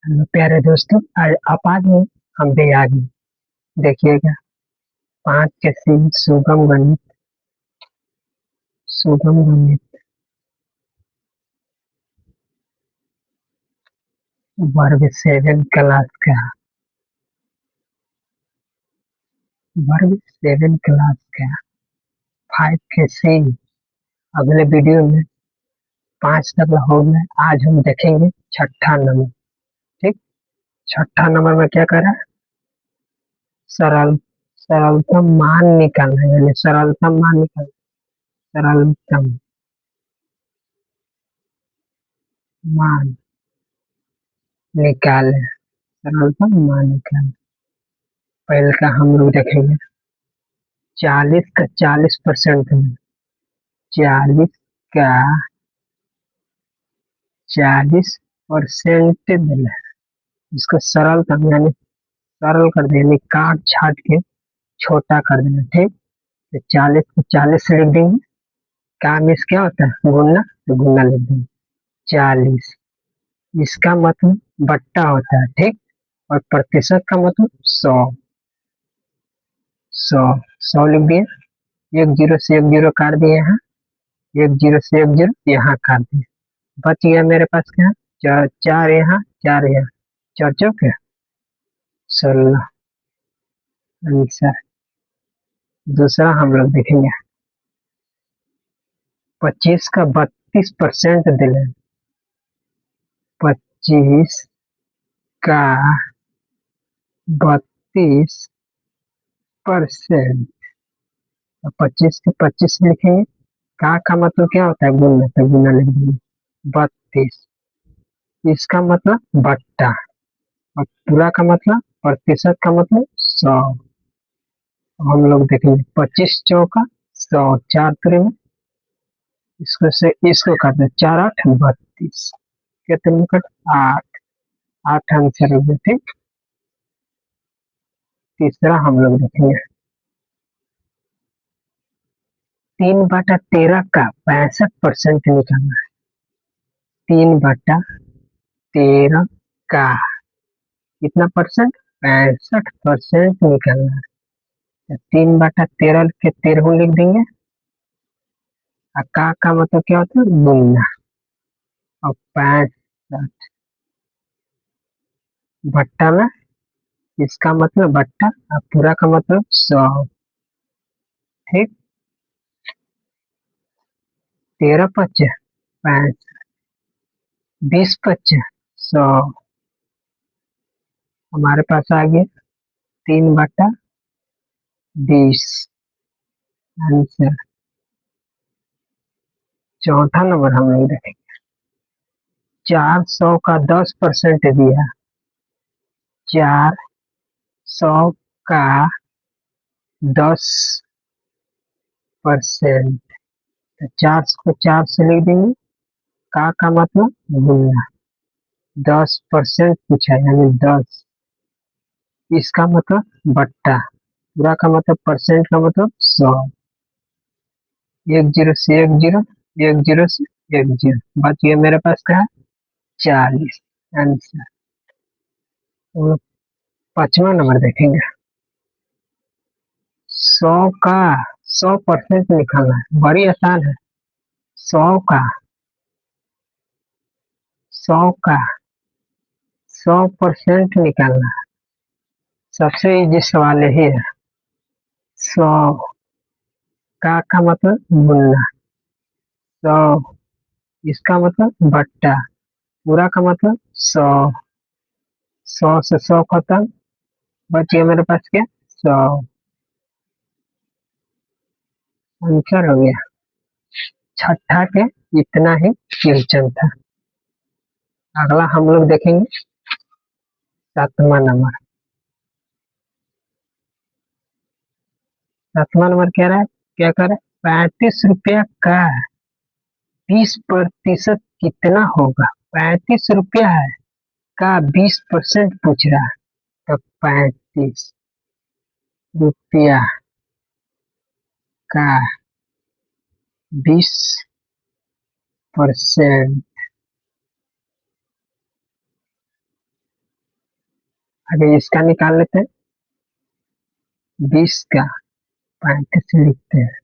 Hello प्यारे दोस्तों, आज हम भी आ गए। देखिएगा, 5 के 3 सुगम गणित। सुगम गणित वर्ग 7 क्लास का। वर्ग 7 क्लास का 5 के 3। अगले वीडियो में 5 तक हो गया। आज हम देखेंगे छठा नंबर। ठीक। छठा नंबर में क्या करा? सरल सरलतम मान निकालना है, यानी सरलतम मान निकालना। सरलतम मान निकाले। सरलतम मान निकाले। पहले का हम लोग देखेंगे। 40 का 40% में 40 का 40% देना है। इसको सरल कर, यानी सरल कर देना, यानी काट छाट के छोटा कर देना। ठीक। तो 40 को 40 से लिख देंगे। का में क्या होता है? गुना, तो गुना लिख देंगे 40। इसका मतलब बट्टा होता है। ठीक। और प्रतिशत का मतलब 100। 100 100 लिख दिए। एक जीरो से एक जीरो काट दिए यहाँ। एक जीरो से एक जीरो यहाँ काट दिए। बच गया मेरे पास क्या? चार, चार यहाँ, चार यहाँ, चार चौक है 16 आंसर। दूसरा हम लोग देखेंगे। 25 का 32% दिले। 25 का 32%। 25 के 25 लिखेंगे। का मतलब क्या होता है? गुना, तो गुना लिख देंगे 32। इसका मतलब बट्टा। और पूरा का मतलब, प्रतिशत का मतलब 100। हम लोग देखेंगे 25 चौका 100, चार तिरे में इसको से इसको काटते, 4 8 32। कितने कट? 8। 8 आंसर हो गया। ठीक। तीसरा हम लोग देखेंगे। 3/13 का 65% निकालना है। 3/13 का कितना परसेंट? 65% निकालना है। तो 3/13 के 13 लिख देंगे। और का मतलब क्या होता है? गुना। और 65 भट्टा में, इसका मतलब बट्टा। और पूरा का मतलब 100। ठीक। 13 5 65, 20 5 100। हमारे पास आ गया 3/20 आंसर। चौथा नंबर हम लोग देखेंगे। 400 का 10% दिया। 400 का 10%। तो 4 को 4 से लिख देंगे। का मतलब गुना। 10% पूछा, यानी 10। इसका मतलब बट्टा। पूरा का मतलब, परसेंट का मतलब 100। एक जीरो से एक जीरो, एक जीरो से एक जीरो, बच गया मेरे पास क्या है? 40 आंसर। तो 5वां नंबर देखेंगे। 100 का 100% निकालना है, बड़ी आसान है। 100 का 100% निकालना है। सबसे इजी सवाल यही है। 100 का मतलब गुना। 100 इसका मतलब बट्टा। पूरा का मतलब 100। 100 से 100 खत्म। बच गया मेरे पास क्या? 100 आंसर हो गया। छठा के इतना ही क्वेश्चन था। अगला हम लोग देखेंगे 7वां नंबर। 7वां नंबर कह रहा है, क्या कर रहा है? 35 रुपया का 20% कितना होगा? 35 रुपया है, का 20% पूछ रहा है। तो 35 रुपया का 20%। आगे इसका निकाल लेते हैं। 20 का 35 लिखते हैं।